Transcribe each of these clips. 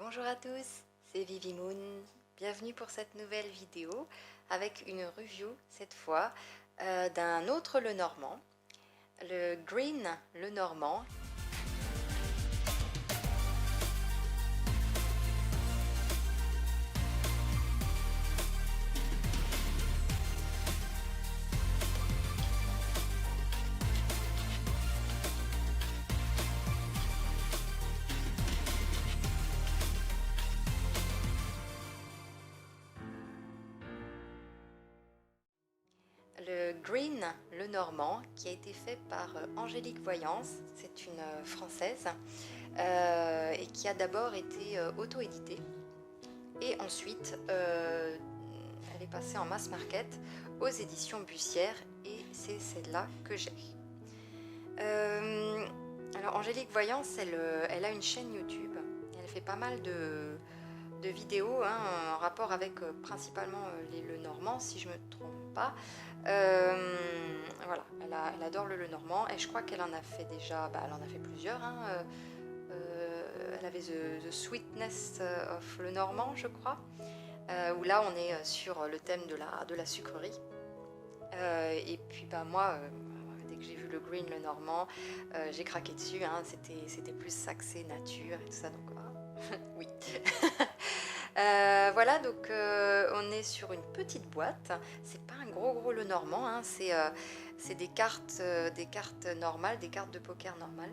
Bonjour à tous, c'est Vivi Moon. Bienvenue pour cette nouvelle vidéo avec une review cette fois d'un autre Lenormand, le Green Lenormand. Le Green Lenormand qui a été fait par Angélique Voyance, c'est une Française et qui a d'abord été auto-éditée et ensuite elle est passée en mass market aux éditions Bussière et c'est celle-là que j'ai. Alors Angélique Voyance, elle a une chaîne YouTube, elle fait pas mal de vidéos en rapport avec principalement les Lenormand si je me trompe pas. Voilà, elle adore le Lenormand et je crois qu'elle en a fait déjà, elle en a fait plusieurs. Elle avait The Sweetness of Lenormand, je crois, où là on est sur le thème de la sucrerie. Et puis moi, dès que j'ai vu le Green Lenormand, j'ai craqué dessus. C'était plus axé nature et tout ça, donc oui. Voilà, donc on est sur une petite boîte. C'est pas un gros Lenormand, c'est des cartes normales, des cartes de poker normales.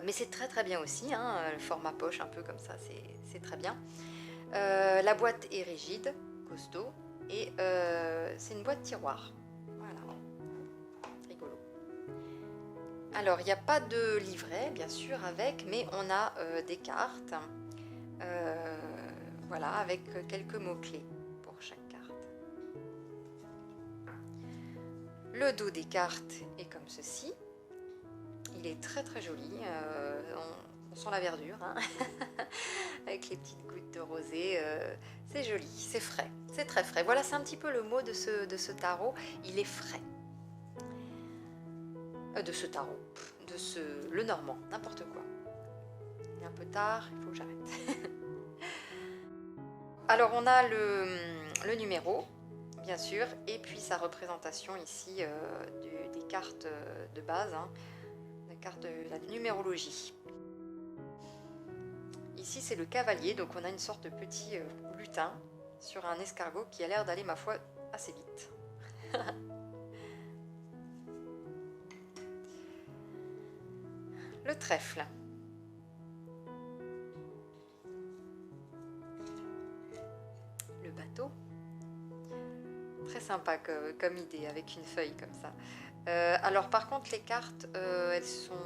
Mais c'est très bien aussi, le format poche un peu comme ça, c'est très bien. La boîte est rigide, costaud, et c'est une boîte tiroir. Voilà, rigolo. Alors, il n'y a pas de livret, bien sûr, avec, mais on a des cartes. Voilà, avec quelques mots-clés pour chaque carte. Le dos des cartes est comme ceci. Il est très joli. On sent la verdure, avec les petites gouttes de rosée. C'est joli, c'est frais, c'est très frais. Voilà, c'est un petit peu le mot de ce tarot. Il est frais. De ce tarot, de ce Lenormand, n'importe quoi. Il est un peu tard, il faut que j'arrête. Alors on a le numéro, bien sûr, et puis sa représentation ici des cartes de base, la carte de la numérologie. Ici c'est le cavalier, donc on a une sorte de petit lutin sur un escargot qui a l'air d'aller, ma foi, assez vite. Le trèfle. Le bateau. Très sympa comme idée, avec une feuille comme ça. Alors par contre les cartes, elles sont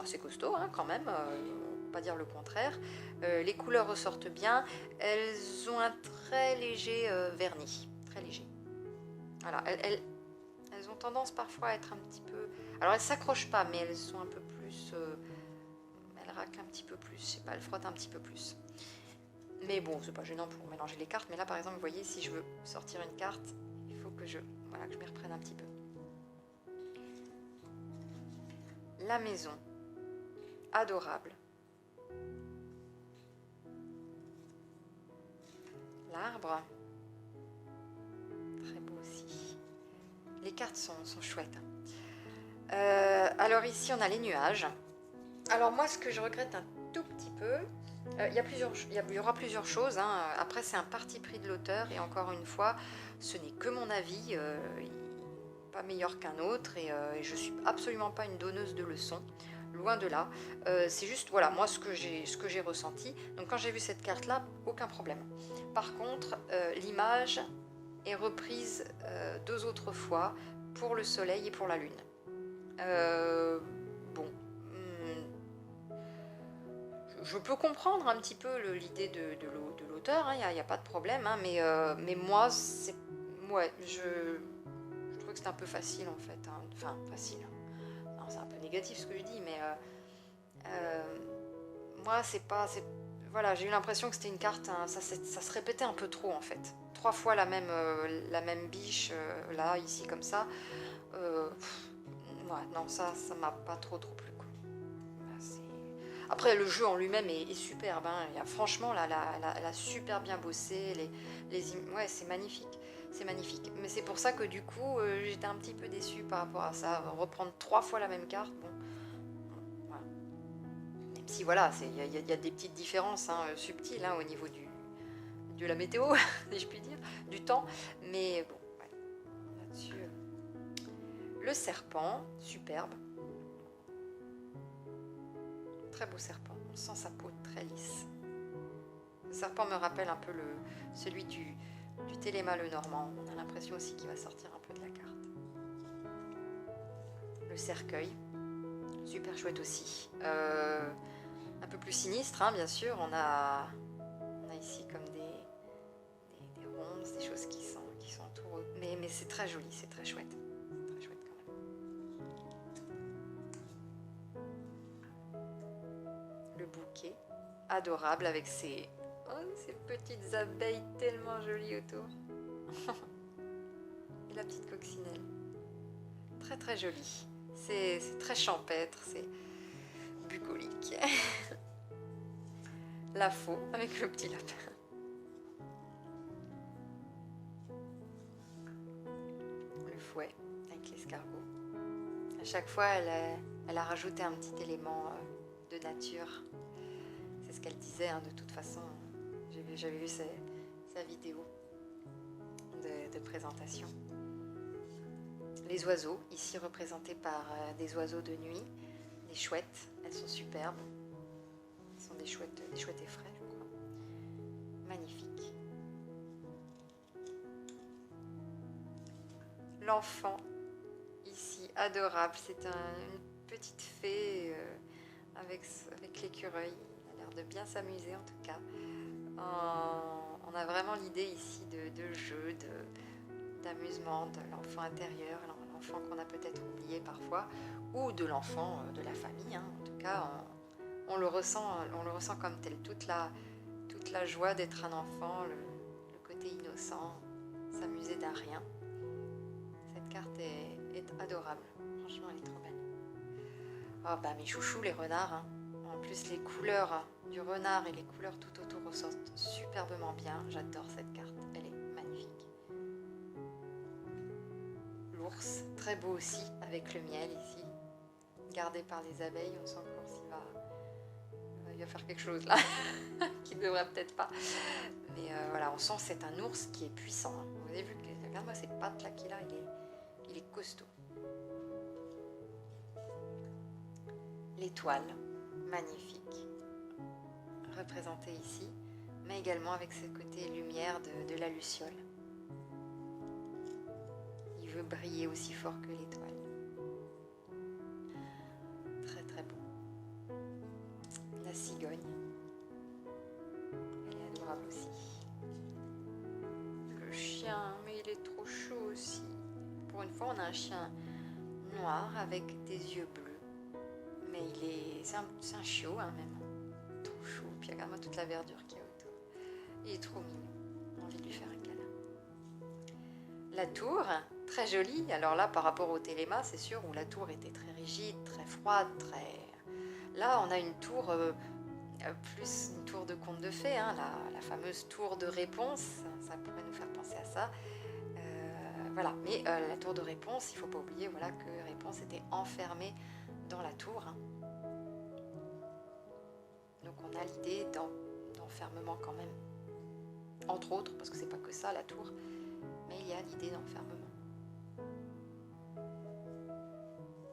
assez costauds quand même, on ne peut pas dire le contraire. Les couleurs ressortent bien, elles ont un très léger vernis, très léger. Voilà, elles ont tendance parfois à être un petit peu... Alors elles ne s'accrochent pas, mais elles sont un peu plus... elles raclent un petit peu plus, je sais pas, elles frottent un petit peu plus. Mais bon, c'est pas gênant pour mélanger les cartes, mais là par exemple, vous voyez, si je veux sortir une carte, il faut que je m'y reprenne un petit peu. La maison, adorable. L'arbre, très beau aussi. Les cartes sont chouettes. Alors ici, on a les nuages. Alors moi, ce que je regrette un tout petit peu, il y aura plusieurs choses. Après, c'est un parti pris de l'auteur, et encore une fois, ce n'est que mon avis. Pas meilleur qu'un autre, et je suis absolument pas une donneuse de leçons. Loin de là, c'est juste voilà moi ce que j'ai ressenti. Donc quand j'ai vu cette carte là, aucun problème. Par contre l'image est reprise 2 autres fois pour le soleil et pour la lune. Bon, je peux comprendre un petit peu l'idée de l'auteur, il n'y a pas de problème, mais moi c'est je trouve que c'est un peu facile en fait, enfin facile. C'est un peu négatif ce que je dis, mais moi voilà, j'ai eu l'impression que c'était une carte, ça se répétait un peu trop en fait. 3 fois la même biche, là, ici, comme ça. Ouais, non, ça m'a pas trop plu, quoi. Après, le jeu en lui-même est superbe. Hein. Franchement, là, elle a super bien bossé. Ouais, c'est magnifique. C'est magnifique. Mais c'est pour ça que du coup, j'étais un petit peu déçue par rapport à ça. Reprendre 3 fois la même carte, bon, voilà. Même si voilà, il y a des petites différences hein, subtiles hein, au niveau de la météo, si je puis dire, du temps. Mais bon, ouais, là-dessus. Le serpent, superbe. Très beau serpent. On sent sa peau très lisse. Le serpent me rappelle un peu celui du Téléma le Normand. On a l'impression aussi qu'il va sortir un peu de la carte. Le cercueil, super chouette aussi. Un peu plus sinistre, hein, bien sûr. On a ici comme des ronces, des choses qui sont autour. Mais c'est très joli, c'est très chouette. Très chouette quand même. Le bouquet, adorable avec ces petites abeilles tellement jolies autour. Et la petite coccinelle. Très très jolie. C'est très champêtre, c'est bucolique. La faux avec le petit lapin. Le fouet avec l'escargot. À chaque fois, elle a rajouté un petit élément de nature. C'est ce qu'elle disait, hein, de toute façon. J'avais vu sa vidéo de présentation. Les oiseaux, ici représentés par des oiseaux de nuit, des chouettes, elles sont superbes. Elles sont des chouettes effraies, je crois. Magnifique. L'enfant, ici, adorable. C'est une petite fée avec l'écureuil. Il a l'air de bien s'amuser en tout cas. On a vraiment l'idée ici de jeu, d'amusement de l'enfant intérieur, l'enfant qu'on a peut-être oublié parfois, ou de l'enfant de la famille. Hein. En tout cas, on le ressent comme tel. Toute la joie d'être un enfant, le côté innocent, s'amuser d'un rien. Cette carte est adorable. Franchement, elle est trop belle. Oh bah mes chouchous, les renards. Hein. En plus, les couleurs du renard et les couleurs tout autour ressortent superbement bien. J'adore cette carte. Elle est magnifique. L'ours, très beau aussi, avec le miel ici. Gardé par les abeilles, on sent que l'ours il va faire quelque chose là, qui ne devrait peut-être pas. Mais voilà, on sent que c'est un ours qui est puissant. Hein. Vous avez vu, regarde-moi ces pattes là qu'il a, il est costaud. L'étoile, magnifique, représentée ici, mais également avec ce côté lumière de la luciole. Il veut briller aussi fort que l'étoile. Très très beau. La cigogne, elle est adorable aussi. Le chien, mais il est trop chaud aussi. Pour une fois, on a un chien noir avec des yeux bleus. Mais c'est un chiot hein, même. Trop chou. Puis regarde-moi toute la verdure qu'il y a autour. Il est trop mignon. J'ai envie de lui faire un câlin. La tour, très jolie. Alors là, par rapport au Téléma, c'est sûr, où la tour était très rigide, très froide, très... Là, on a une tour, plus une tour de conte de fées, hein, la fameuse tour de réponse. Ça pourrait nous faire penser à ça. Voilà. Mais la tour de réponse, il ne faut pas oublier voilà, que Réponse était enfermée dans la tour. Hein. Donc on a l'idée d'enfermement quand même. Entre autres, parce que c'est pas que ça la tour, mais il y a l'idée d'enfermement.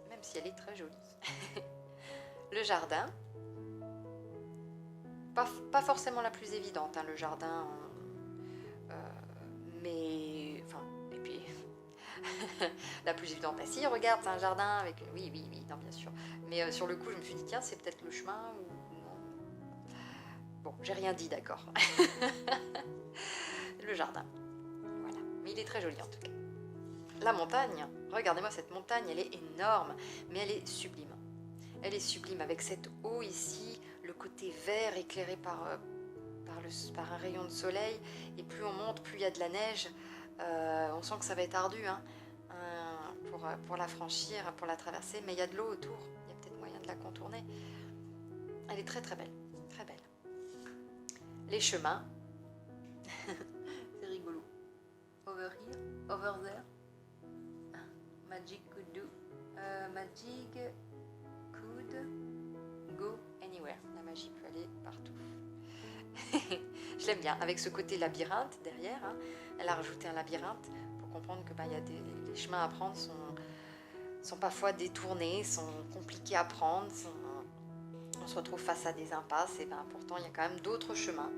Même si elle est très jolie. Le jardin. Pas forcément la plus évidente, hein, le jardin. Mais... Enfin, et puis... la plus évidente, bah si, regarde, c'est un jardin avec... Oui, non, bien sûr. Mais sur le coup, je me suis dit, tiens, c'est peut-être le chemin ou non. Bon, j'ai rien dit, d'accord. Le jardin. Voilà. Mais il est très joli, en tout cas. La montagne, regardez-moi cette montagne, elle est énorme, mais elle est sublime. Elle est sublime avec cette eau ici, le côté vert éclairé par un rayon de soleil. Et plus on monte, plus il y a de la neige. On sent que ça va être ardu hein, pour la franchir, pour la traverser. Mais il y a de l'eau autour. Il y a peut-être moyen de la contourner. Elle est très très belle, très belle. Les chemins, c'est rigolo. Over here, over there. Magic could do. Magic could go anywhere. La magie peut aller partout. Je l'aime bien, avec ce côté labyrinthe derrière. Hein. Elle a rajouté un labyrinthe pour comprendre que y a les chemins à prendre sont parfois détournés, sont compliqués à prendre, on se retrouve face à des impasses, et pourtant il y a quand même d'autres chemins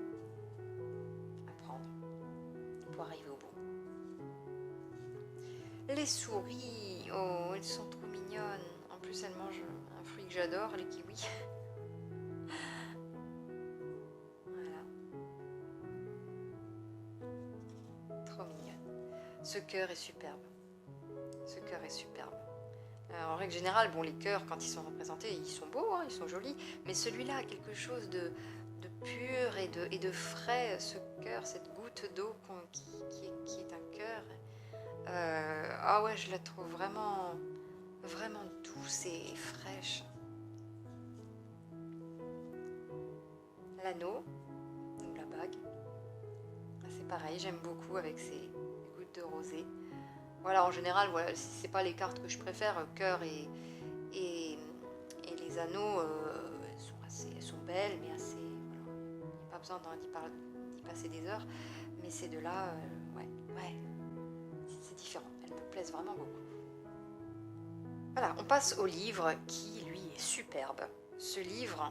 à prendre pour arriver au bout. Les souris, oh, elles sont trop mignonnes. En plus, elles mangent un fruit que j'adore, les kiwis. Voilà. Trop mignonne. Ce cœur est superbe. Ce cœur est superbe. En règle générale, bon, les cœurs, quand ils sont représentés, ils sont beaux, hein, ils sont jolis, mais celui-là a quelque chose de pur et de frais. Ce cœur, cette goutte d'eau qui est un cœur. Ah ouais, je la trouve vraiment, vraiment douce et fraîche. L'anneau, ou la bague, c'est pareil, j'aime beaucoup avec ces gouttes de rosée. Voilà, en général, voilà, c'est pas les cartes que je préfère, cœur et les anneaux, elles sont belles, mais assez, voilà, il n'y a pas besoin d'y passer des heures, mais ces deux-là, ouais, c'est différent, elles me plaisent vraiment beaucoup. Voilà, on passe au livre qui, lui, est superbe. Ce livre,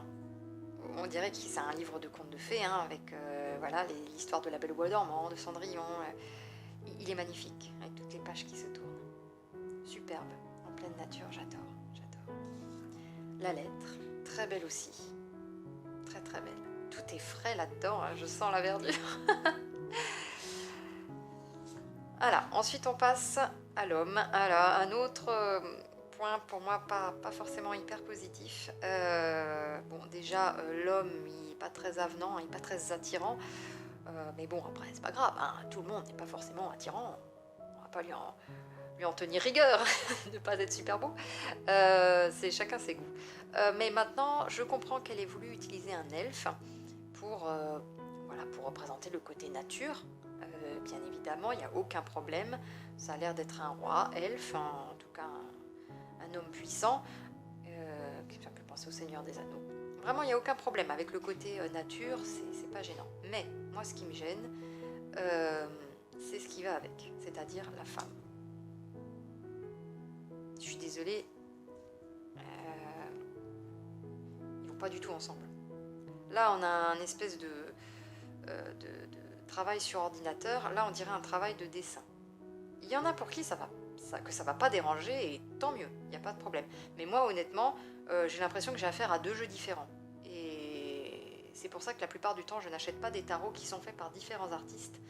on dirait que c'est un livre de contes de fées, hein, avec voilà, l'histoire de la Belle au bois dormant, de Cendrillon. Il est magnifique, avec toutes les pages qui se tournent. Superbe, en pleine nature, j'adore. La lettre, très belle aussi. Très très belle. Tout est frais là-dedans, hein, je sens la verdure. Voilà, ensuite on passe à l'homme. Voilà, un autre point pour moi pas forcément hyper positif. Bon, déjà, l'homme, il n'est pas très avenant, il n'est pas très attirant. Mais bon, après, c'est pas grave, hein, tout le monde n'est pas forcément attirant. On va pas lui en tenir rigueur de ne pas être super beau. C'est chacun ses goûts. Mais maintenant, je comprends qu'elle ait voulu utiliser un elfe pour représenter le côté nature. Bien évidemment, il n'y a aucun problème. Ça a l'air d'être un roi elfe, en tout cas un homme puissant. Ça peut penser au Seigneur des Anneaux. Vraiment, il n'y a aucun problème avec le côté nature, c'est pas gênant. Mais moi, ce qui me gêne, c'est ce qui va avec, c'est-à-dire la femme. Je suis désolée, ils vont pas du tout ensemble. Là, on a un espèce de travail sur ordinateur. Là, on dirait un travail de dessin. Il y en a pour qui ça va pas déranger, et tant mieux, il n'y a pas de problème. Mais moi, honnêtement, j'ai l'impression que j'ai affaire à deux jeux différents. Et c'est pour ça que la plupart du temps, je n'achète pas des tarots qui sont faits par différents artistes.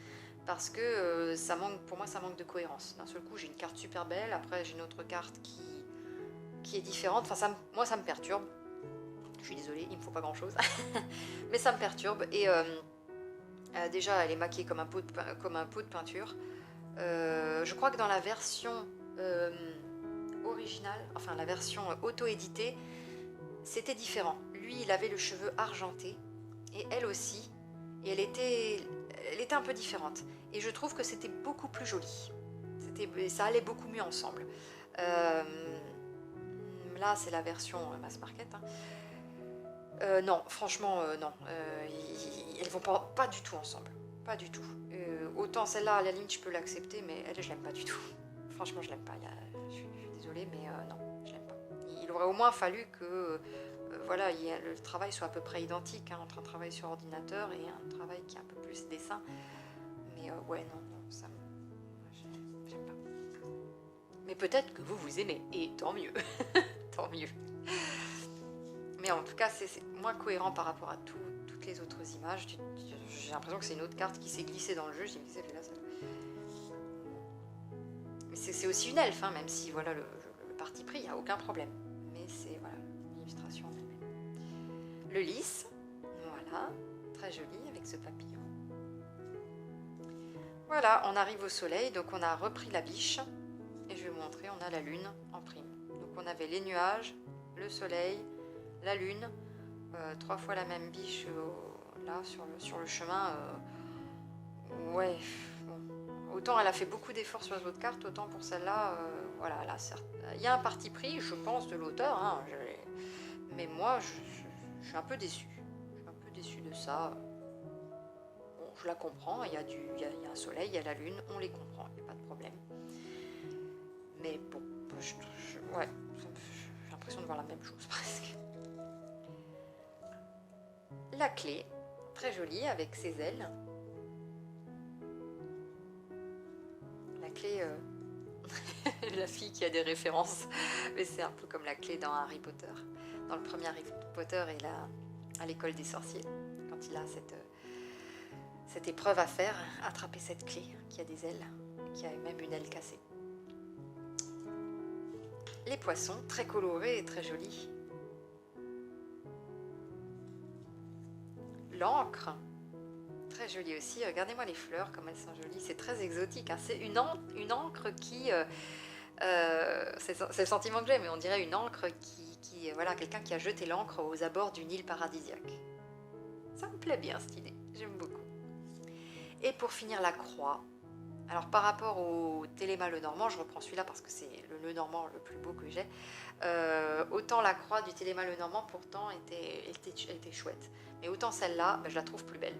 Parce que pour moi, ça manque de cohérence. D'un seul coup, j'ai une carte super belle, après j'ai une autre carte qui est différente. Enfin, moi, ça me perturbe. Je suis désolée, il me faut pas grand-chose. Mais ça me perturbe. Et déjà, elle est maquillée comme un pot de peinture. Je crois que dans la version originale, enfin la version auto-éditée, c'était différent. Lui, il avait le cheveu argenté, et elle aussi. Et elle était un peu différente. Et je trouve que c'était beaucoup plus joli. Ça allait beaucoup mieux ensemble. Là, c'est la version mass market. Hein. Non, franchement, non. Elles vont pas du tout ensemble. Pas du tout. Autant celle-là, à la limite, je peux l'accepter, mais elle, je l'aime pas du tout. Franchement, je l'aime pas. Je suis désolée, mais non, je l'aime pas. Il aurait au moins fallu que voilà, le travail soit à peu près identique, hein, entre un travail sur ordinateur et un travail qui est un peu plus dessin. Mais ouais, non, ça j'aime pas. Mais peut-être que vous aimez, et tant mieux. Tant mieux. Mais en tout cas, c'est moins cohérent par rapport à toutes les autres images. J'ai l'impression que c'est une autre carte qui s'est glissée dans le jeu. Je me disais, là, mais c'est aussi une elfe, hein, même si voilà, le parti pris, il n'y a aucun problème. Mais c'est voilà, l'illustration en elle-même. Le lys, voilà, très joli avec ce papillon. Voilà, on arrive au soleil, donc on a repris la biche. Et je vais vous montrer, on a la lune en prime. Donc on avait les nuages, le soleil, la lune. 3 fois la même biche là sur le chemin. Ouais, bon. Autant elle a fait beaucoup d'efforts sur les autres cartes, autant pour celle-là, voilà, là, il y a un parti pris, je pense, de l'auteur, hein, mais moi, je suis un peu déçue. Je suis un peu déçue de ça. Bon, je la comprends, il y a un soleil, il y a la lune, on les comprend, il n'y a pas de problème. Mais bon, ouais, j'ai l'impression de voir la même chose presque. La clé, très jolie, avec ses ailes. La clé, la fille qui a des références, mais c'est un peu comme la clé dans Harry Potter. Dans le premier Harry Potter, il a à l'école des sorciers, quand il a cette épreuve à faire, attraper cette clé qui a des ailes, qui a même une aile cassée. Les poissons, très colorés et très jolis. L'encre, très jolie aussi. Regardez-moi les fleurs, comme elles sont jolies. C'est très exotique, hein. C'est une encre qui... c'est le sentiment que j'ai, mais on dirait une encre qui voilà, quelqu'un qui a jeté l'encre aux abords d'une île paradisiaque. Ça me plaît bien cette idée, j'aime beaucoup. Et pour finir, la croix. Alors par rapport au Téléma Lenormand, je reprends celui-là parce que c'est le Lenormand le plus beau que j'ai. Autant la croix du Téléma Lenormand pourtant était chouette. Mais autant celle-là, je la trouve plus belle.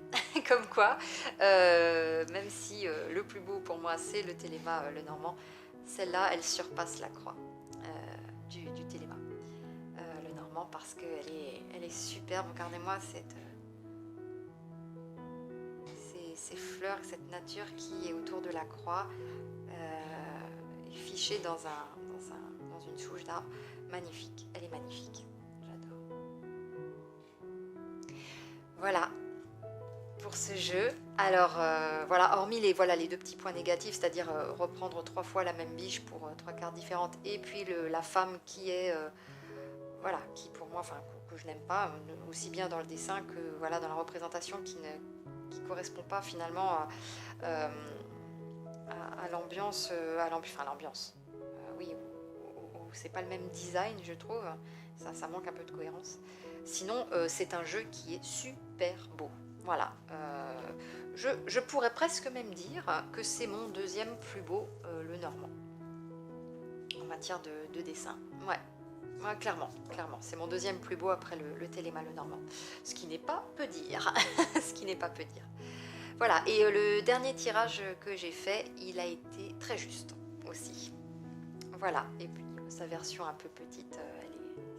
Comme quoi, même si le plus beau pour moi c'est le Téléma Lenormand, celle-là elle surpasse la croix du Téléma Lenormand parce qu'elle est superbe. Regardez-moi ces fleurs, cette nature qui est autour de la croix, fichée dans une souche d'arbre. Magnifique, elle est magnifique, j'adore. Voilà pour ce jeu. Alors voilà, hormis les deux petits points négatifs, c'est-à-dire reprendre 3 fois la même biche pour 3 cartes différentes, et puis la femme qui est voilà, qui pour moi, enfin que je n'aime pas, aussi bien dans le dessin que voilà dans la représentation, qui correspond pas finalement à l'ambiance, oui, c'est pas le même design, je trouve, ça manque un peu de cohérence. Sinon, c'est un jeu qui est super beau. Voilà, je pourrais presque même dire que c'est mon deuxième plus beau Lenormand en matière de dessin. Ouais, clairement, c'est mon deuxième plus beau après le Téléma Lenormand. Ce qui n'est pas peu dire, ce qui n'est pas peu dire. Voilà, et le dernier tirage que j'ai fait, il a été très juste aussi. Voilà, et puis sa version un peu petite,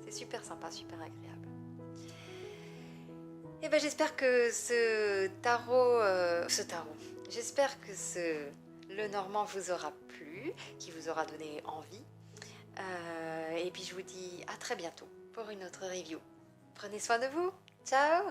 c'est super sympa, super agréable. Et ben j'espère que j'espère que ce Lenormand vous aura plu, qui vous aura donné envie. Et puis je vous dis à très bientôt pour une autre review. Prenez soin de vous, ciao!